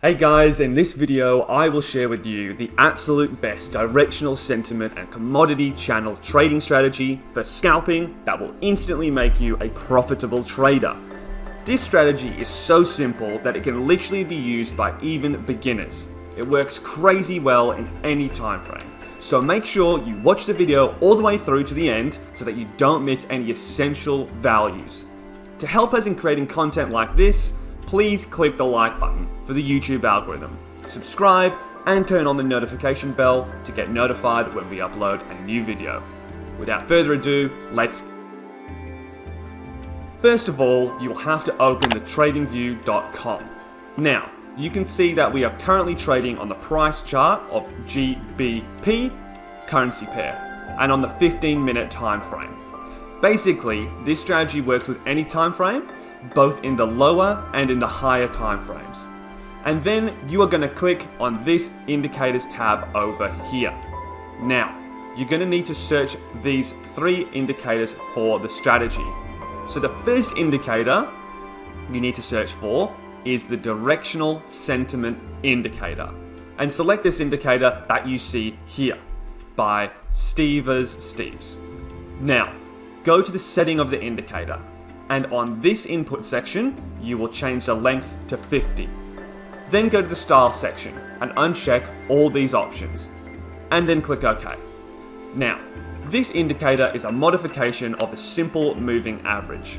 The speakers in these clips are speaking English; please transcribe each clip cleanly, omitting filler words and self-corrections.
Hey guys, in this video I will share with you the absolute best directional sentiment and commodity channel trading strategy for scalping that will instantly make you a profitable trader. This strategy is so simple that it can literally be used by even beginners. It works crazy well in any time frame. So make sure you watch the video all the way through to the end so that you don't miss any essential values. To help us in creating content like this, please click the like button for the YouTube algorithm, subscribe, and turn on the notification bell to get notified when we upload a new video. Without further ado, let's go. First of all, you will have to open the tradingview.com. Now, you can see that we are currently trading on the price chart of GBP currency pair and on the 15-minute time frame. Basically, this strategy works with any time frame, both in the lower and in the higher time frames. And then you are going to click on this indicators tab over here. Now, you're going to need to search these three indicators for the strategy. So the first indicator you need to search for is the directional sentiment indicator. And select this indicator that you see here by Steves. Now, go to the setting of the indicator. And on this input section, you will change the length to 50. Then go to the style section and uncheck all these options. And then click OK. Now, this indicator is a modification of the simple moving average.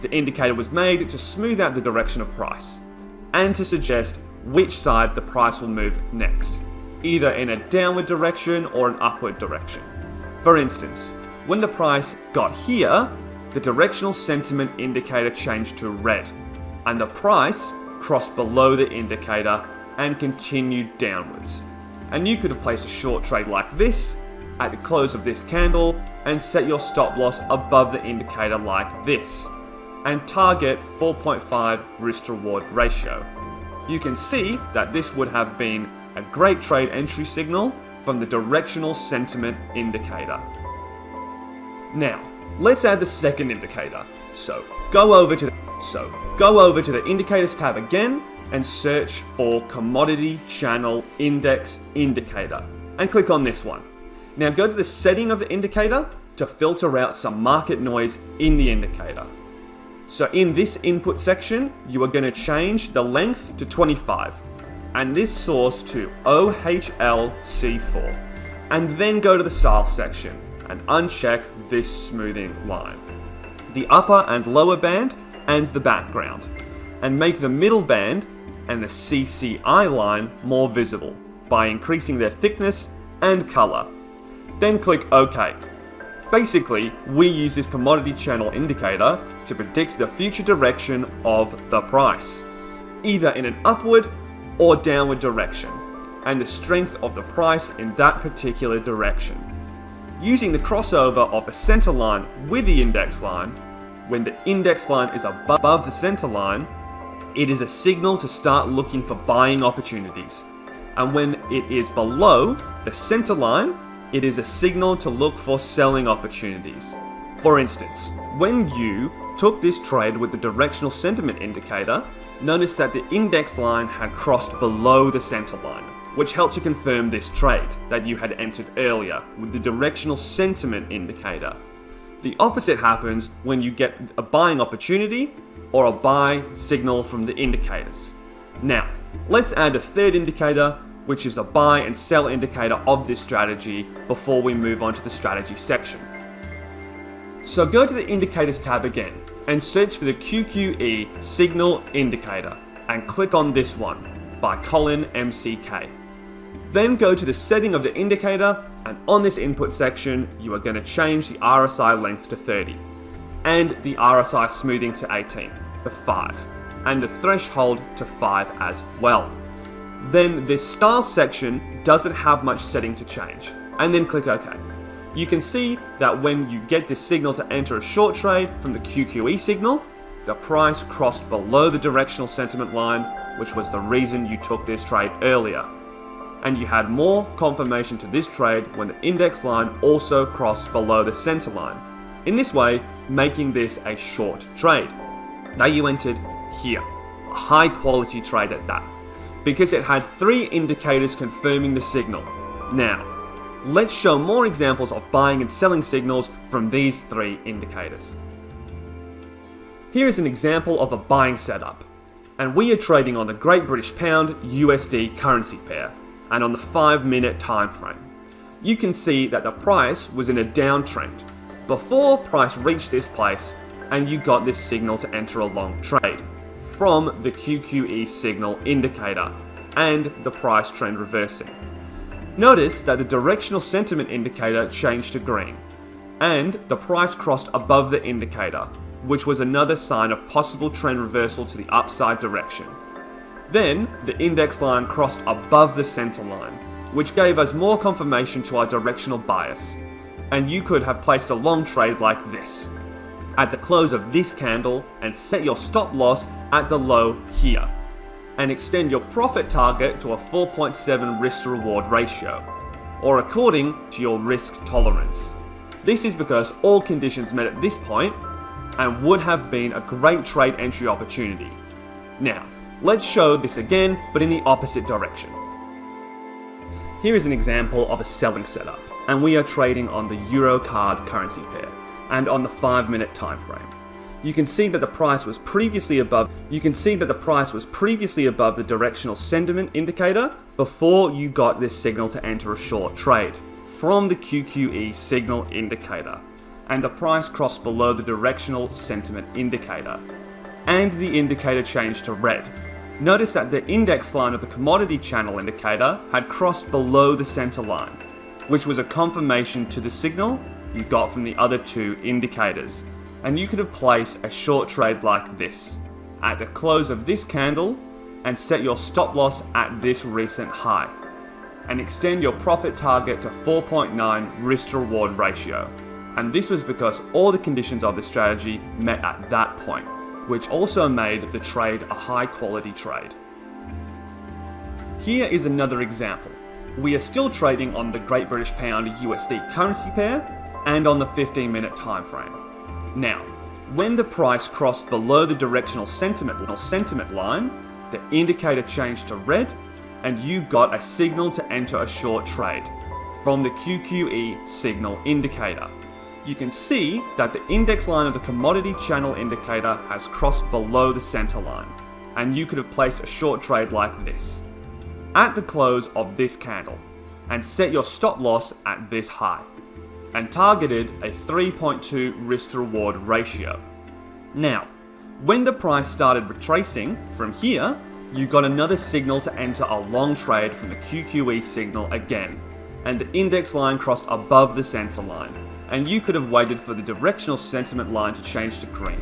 The indicator was made to smooth out the direction of price and to suggest which side the price will move next, either in a downward direction or an upward direction. For instance, when the price got here, the directional sentiment indicator changed to red, and the price crossed below the indicator and continued downwards. And you could have placed a short trade like this at the close of this candle and set your stop loss above the indicator like this, and target 4.5 risk to reward ratio. You can see that this would have been a great trade entry signal from the directional sentiment indicator. Now, let's add the second indicator. So go over to the indicators tab again and search for commodity channel index indicator and click on this one. Now go to the setting of the indicator to filter out some market noise in the indicator. So in this input section, you are going to change the length to 25 and this source to OHLC4, and then go to the style section and uncheck this smoothing line, the upper and lower band and the background, and make the middle band and the CCI line more visible by increasing their thickness and color. Then click OK. Basically, we use this commodity channel indicator to predict the future direction of the price, either in an upward or downward direction, and the strength of the price in that particular direction. Using the crossover of the center line with the index line, when the index line is above the center line, it is a signal to start looking for buying opportunities. And when it is below the center line, it is a signal to look for selling opportunities. For instance, when you took this trade with the directional sentiment indicator, notice that the index line had crossed below the center line, which helps you confirm this trade that you had entered earlier with the directional sentiment indicator. The opposite happens when you get a buying opportunity or a buy signal from the indicators. Now, let's add a third indicator, which is the buy and sell indicator of this strategy before we move on to the strategy section. So go to the indicators tab again and search for the QQE signal indicator and click on this one by Colin MCK. Then go to the setting of the indicator, and on this input section, you are going to change the RSI length to 30 and the RSI smoothing to 18, to 5, and the threshold to 5 as well. Then this style section doesn't have much setting to change, and then click OK. You can see that when you get this signal to enter a short trade from the QQE signal, the price crossed below the directional sentiment line, which was the reason you took this trade earlier. And you had more confirmation to this trade when the index line also crossed below the center line. In this way, making this a short trade. Now you entered here. a high quality trade at that, because it had 3 indicators confirming the signal. Now, let's show more examples of buying and selling signals from these 3 indicators. Here is an example of a buying setup, and we are trading on the Great British Pound USD currency pair, and on the 5-minute time frame. You can see that the price was in a downtrend before price reached this place, and you got this signal to enter a long trade from the QQE signal indicator and the price trend reversing. Notice that the directional sentiment indicator changed to green, and the price crossed above the indicator, which was another sign of possible trend reversal to the upside direction. Then, the index line crossed above the center line, which gave us more confirmation to our directional bias, and you could have placed a long trade like this, at the close of this candle, and set your stop loss at the low here, and extend your profit target to a 4.7 risk to reward ratio, or according to your risk tolerance. This is because all conditions met at this point, and would have been a great trade entry opportunity. Now, let's show this again, but in the opposite direction. Here is an example of a selling setup, and we are trading on the Euro card currency pair, and on the 5-minute time frame. You can see that the price was previously above the directional sentiment indicator before you got this signal to enter a short trade from the QQE signal indicator, and the price crossed below the directional sentiment indicator, and the indicator changed to red. Notice that the index line of the commodity channel indicator had crossed below the center line, which was a confirmation to the signal you got from the other 2 indicators, and you could have placed a short trade like this, at the close of this candle, and set your stop loss at this recent high, and extend your profit target to 4.9 risk to reward ratio. And this was because all the conditions of the strategy met at that point, which also made the trade a high quality trade. Here is another example. We are still trading on the Great British Pound USD currency pair and on the 15-minute time frame. Now, when the price crossed below the directional sentiment line, the indicator changed to red, and you got a signal to enter a short trade from the QQE signal indicator. You can see that the index line of the commodity channel indicator has crossed below the center line, and you could have placed a short trade like this, at the close of this candle, and set your stop loss at this high, and targeted a 3.2 risk to reward ratio. Now, when the price started retracing from here, you got another signal to enter a long trade from the QQE signal again, and the index line crossed above the center line, and you could have waited for the directional sentiment line to change to green,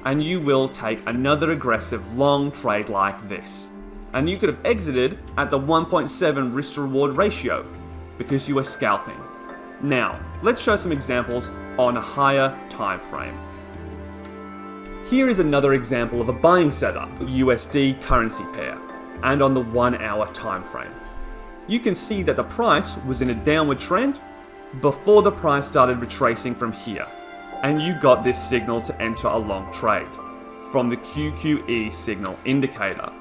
and you will take another aggressive long trade like this, and you could have exited at the 1.7 risk to reward ratio because you were scalping. Now, let's show some examples on a higher time frame. Here is another example of a buying setup, USD currency pair, and on the 1-hour time frame. You can see that the price was in a downward trend before the price started retracing from here, and you got this signal to enter a long trade from the QQE signal indicator.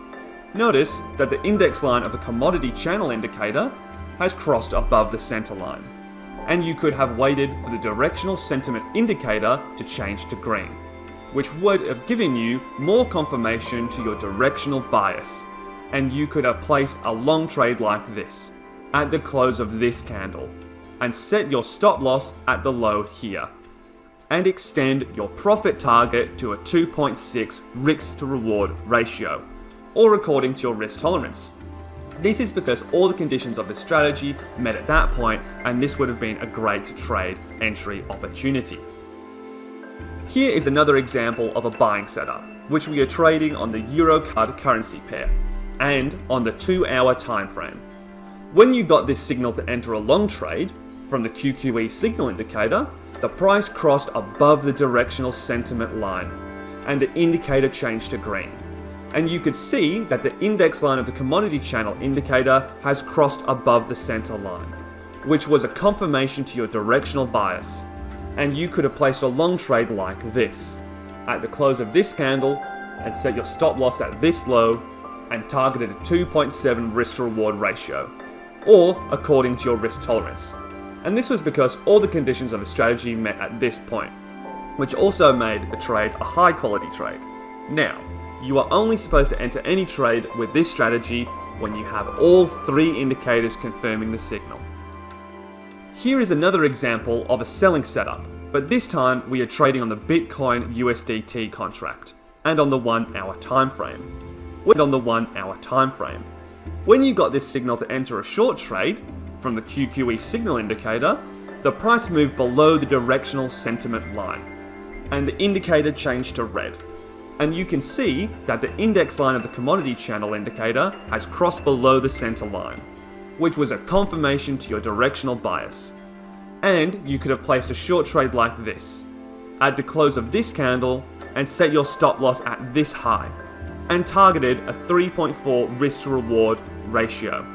Notice that the index line of the commodity channel indicator has crossed above the center line, and you could have waited for the directional sentiment indicator to change to green, which would have given you more confirmation to your directional bias, and you could have placed a long trade like this at the close of this candle, and set your stop loss at the low here, and extend your profit target to a 2.6 risk to reward ratio, or according to your risk tolerance. This is because all the conditions of the strategy met at that point, and this would have been a great trade entry opportunity. Here is another example of a buying setup, which we are trading on the Euro card currency pair, and on the 2-hour time frame. When you got this signal to enter a long trade from the QQE signal indicator, the price crossed above the directional sentiment line, and the indicator changed to green. And you could see that the index line of the commodity channel indicator has crossed above the center line, which was a confirmation to your directional bias, and you could have placed a long trade like this, at the close of this candle, and set your stop loss at this low and targeted a 2.7 risk to reward ratio, or according to your risk tolerance. And this was because all the conditions of the strategy met at this point, which also made the trade a high quality trade. Now, you are only supposed to enter any trade with this strategy when you have all three indicators confirming the signal. Here is another example of a selling setup, but this time we are trading on the Bitcoin USDT contract and on the 1 hour time frame. When you got this signal to enter a short trade from the QQE signal indicator, the price moved below the directional sentiment line and the indicator changed to red. And you can see that the index line of the commodity channel indicator has crossed below the center line, which was a confirmation to your directional bias. And you could have placed a short trade like this, at the close of this candle, and set your stop loss at this high, and targeted a 3.4 risk to reward ratio,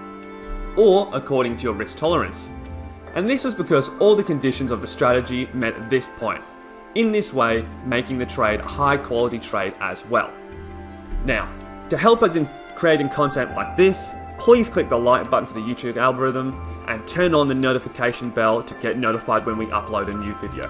or according to your risk tolerance. And this was because all the conditions of the strategy met at this point, in this way making the trade a high quality trade as well. Now, to help us in creating content like this, please click the like button for the YouTube algorithm and turn on the notification bell to get notified when we upload a new video.